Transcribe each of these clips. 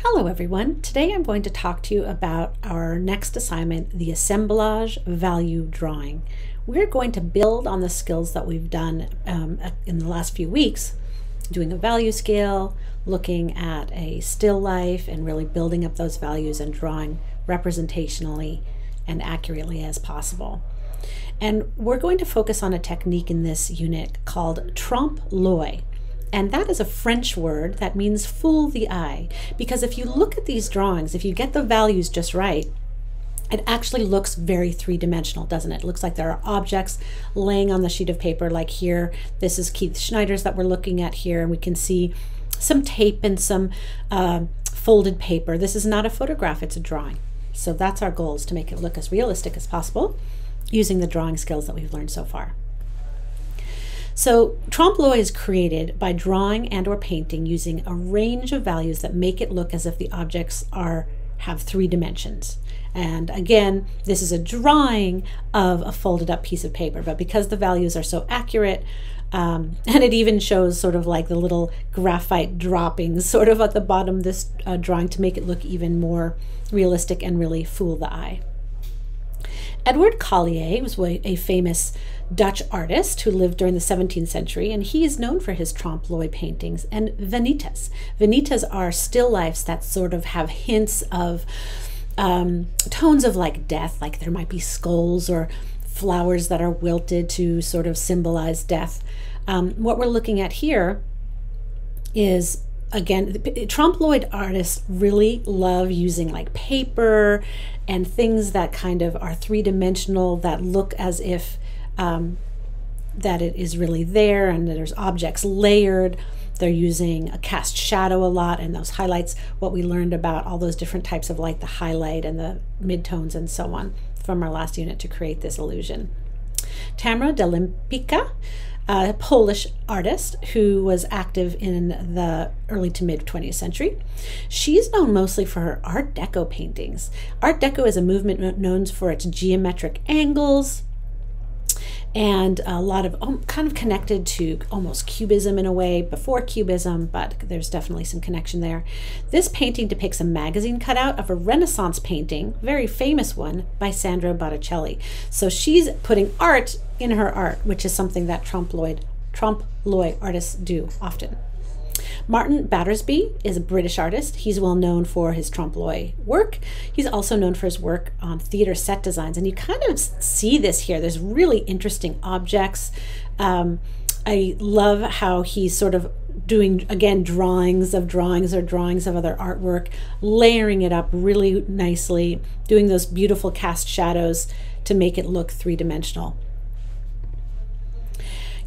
Hello everyone. Today I'm going to talk to you about our next assignment, the assemblage value drawing. We're going to build on the skills that we've done in the last few weeks, doing a value scale, looking at a still life, and really building up those values and drawing representationally and accurately as possible. And we're going to focus on a technique in this unit called trompe-l'oeil. And that is a French word that means fool the eye. Because if you look at these drawings, if you get the values just right, it actually looks very three-dimensional, doesn't it? It looks like there are objects laying on the sheet of paper, like here. This is Keith Schneider's that we're looking at here, and we can see some tape and some folded paper. This is not a photograph, it's a drawing. So that's our goal, is to make it look as realistic as possible using the drawing skills that we've learned so far. So trompe-l'oeil is created by drawing and or painting using a range of values that make it look as if the objects have three dimensions. And again, this is a drawing of a folded up piece of paper, but because the values are so accurate, and it even shows sort of like the little graphite droppings sort of at the bottom of this drawing to make it look even more realistic and really fool the eye. Edward Collier was a famous Dutch artist who lived during the 17th century, and he is known for his trompe-l'oeil paintings and vanitas. Vanitas are still lifes that sort of have hints of tones of like death, like there might be skulls or flowers that are wilted to sort of symbolize death. What we're looking at here is, again, trompe-l'oeil artists really love using like paper and things that kind of are three-dimensional, that look as if that it is really there, and there's objects layered. They're using a cast shadow a lot, and those highlights, what we learned about all those different types of light, the highlight and the midtones and so on from our last unit to create this illusion. Tamara Delimpika, a Polish artist who was active in the early to mid 20th century. She's known mostly for her Art Deco paintings. Art Deco is a movement known for its geometric angles and a lot of kind of connected to almost cubism in a way, before cubism, but there's definitely some connection there. This painting depicts a magazine cutout of a Renaissance painting, very famous one, by Sandro Botticelli. So she's putting art in her art, which is something that trompe-l'oeil artists do often. Martin Battersby is a British artist. He's well known for his trompe-l'oeil work. He's also known for his work on theater set designs, and you kind of see this here. There's really interesting objects. I love how he's sort of doing, again, drawings of drawings or drawings of other artwork, layering it up really nicely, doing those beautiful cast shadows to make it look three-dimensional.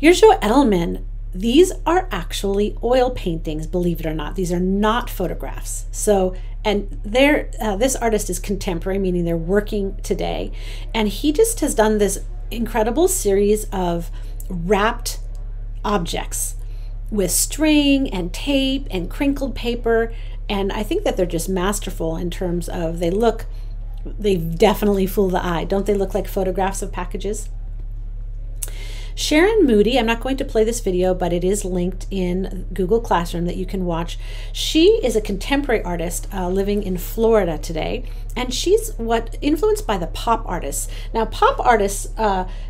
Yoshua Edelman, these are actually oil paintings, believe it or not. These are not photographs. So, and this artist is contemporary, meaning they're working today. And he just has done this incredible series of wrapped objects with string and tape and crinkled paper. And I think that they're just masterful in terms of they definitely fool the eye. Don't they look like photographs of packages? Sharon Moody, I'm not going to play this video, but it is linked in Google Classroom that you can watch. She is a contemporary artist living in Florida today, and she's influenced by the pop artists. Now, pop artists,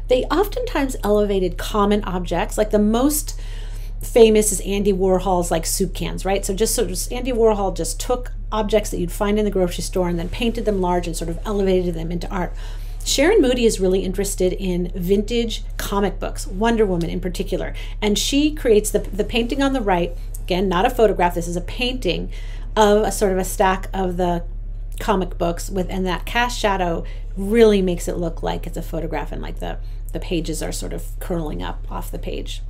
they oftentimes elevated common objects. Like the most famous is Andy Warhol's like soup cans, right? So just Andy Warhol just took objects that you'd find in the grocery store and then painted them large and sort of elevated them into art. Sharon Moody is really interested in vintage comic books, Wonder Woman in particular, and she creates the painting on the right, again, not a photograph, this is a painting of a sort of a stack of the comic books and that cast shadow really makes it look like it's a photograph, and like the pages are sort of curling up off the page.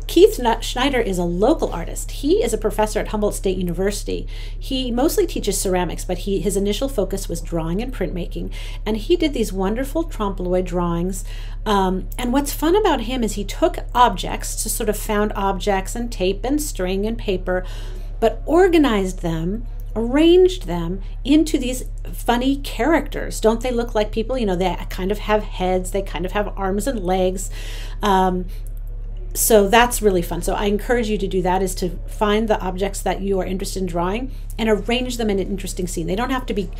Keith Schneider is a local artist. He is a professor at Humboldt State University. He mostly teaches ceramics, but his initial focus was drawing and printmaking, and he did these wonderful trompe-l'oeil drawings. And what's fun about him is he took objects, just sort of found objects and tape and string and paper, but organized them, arranged them into these funny characters. Don't they look like people? You know, they kind of have heads, they kind of have arms and legs. So that's really fun. So I encourage you to do that, is to find the objects that you are interested in drawing and arrange them in an interesting scene. They don't have to be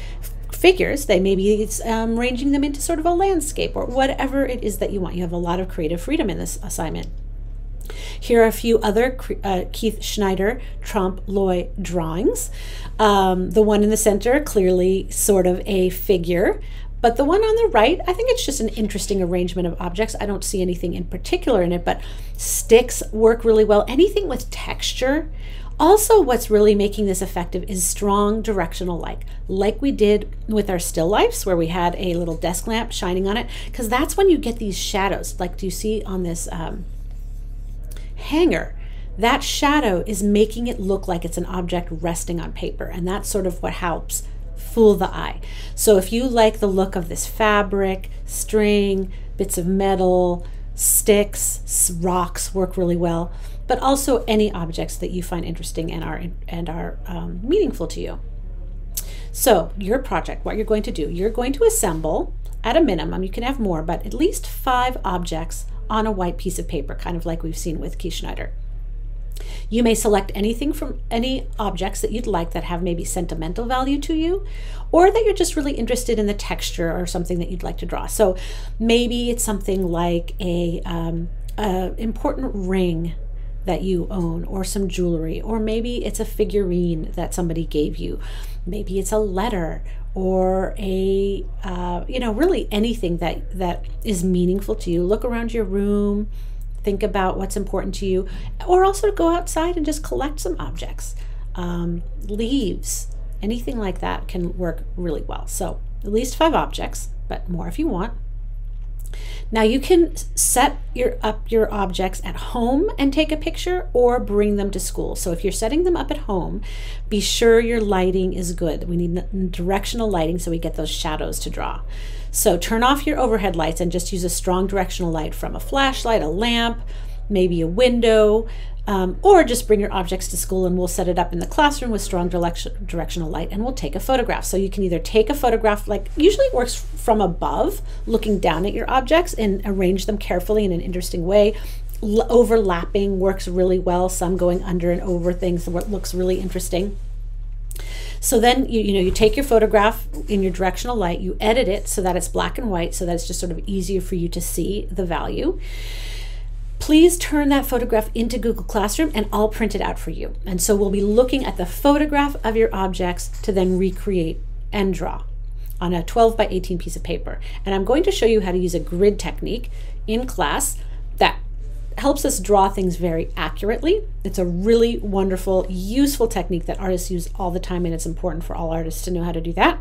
figures. They maybe it's arranging them into sort of a landscape or whatever it is that you want. You have a lot of creative freedom in this assignment. Here are a few other Keith Schneider trompe l'oeil drawings. The one in the center, clearly sort of a figure. But the one on the right, I think it's just an interesting arrangement of objects. I don't see anything in particular in it, but sticks work really well. Anything with texture. Also, what's really making this effective is strong directional light, like we did with our still lifes, where we had a little desk lamp shining on it, because that's when you get these shadows, like do you see on this hanger. That shadow is making it look like it's an object resting on paper, and that's sort of what helps fool the eye. So if you like the look of this fabric, string, bits of metal, sticks, rocks work really well, but also any objects that you find interesting and are meaningful to you. So your project, what you're going to do, you're going to assemble, at a minimum, you can have more, but at least 5 objects on a white piece of paper, kind of like we've seen with Keith Schneider. You may select anything from any objects that you'd like that have maybe sentimental value to you, or that you're just really interested in the texture or something that you'd like to draw. So maybe it's something like a important ring that you own, or some jewelry, or maybe it's a figurine that somebody gave you. Maybe it's a letter, or a really anything that is meaningful to you. Look around your room, think about what's important to you, or also go outside and just collect some objects. Leaves, anything like that can work really well. So at least 5 objects, but more if you want. Now you can set up your objects at home and take a picture, or bring them to school. So if you're setting them up at home, be sure your lighting is good. We need directional lighting so we get those shadows to draw. So turn off your overhead lights and just use a strong directional light from a flashlight, a lamp, maybe a window, or just bring your objects to school and we'll set it up in the classroom with strong directional light, and we'll take a photograph. So you can either take a photograph, like usually it works from above, looking down at your objects, and arrange them carefully in an interesting way. Overlapping works really well, some going under and over things, what looks really interesting. So then you take your photograph in your directional light, you edit it so that it's black and white, so that it's just sort of easier for you to see the value. Please turn that photograph into Google Classroom and I'll print it out for you. And so we'll be looking at the photograph of your objects to then recreate and draw on a 12 by 18 piece of paper. And I'm going to show you how to use a grid technique in class that helps us draw things very accurately. It's a really wonderful, useful technique that artists use all the time, and it's important for all artists to know how to do that.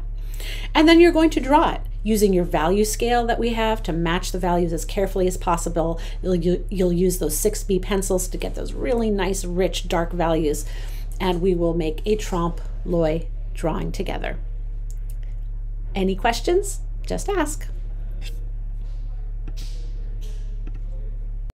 And then you're going to draw it using your value scale that we have to match the values as carefully as possible. You'll use those 6B pencils to get those really nice, rich, dark values, and we will make a trompe l'oeil drawing together. Any questions? Just ask.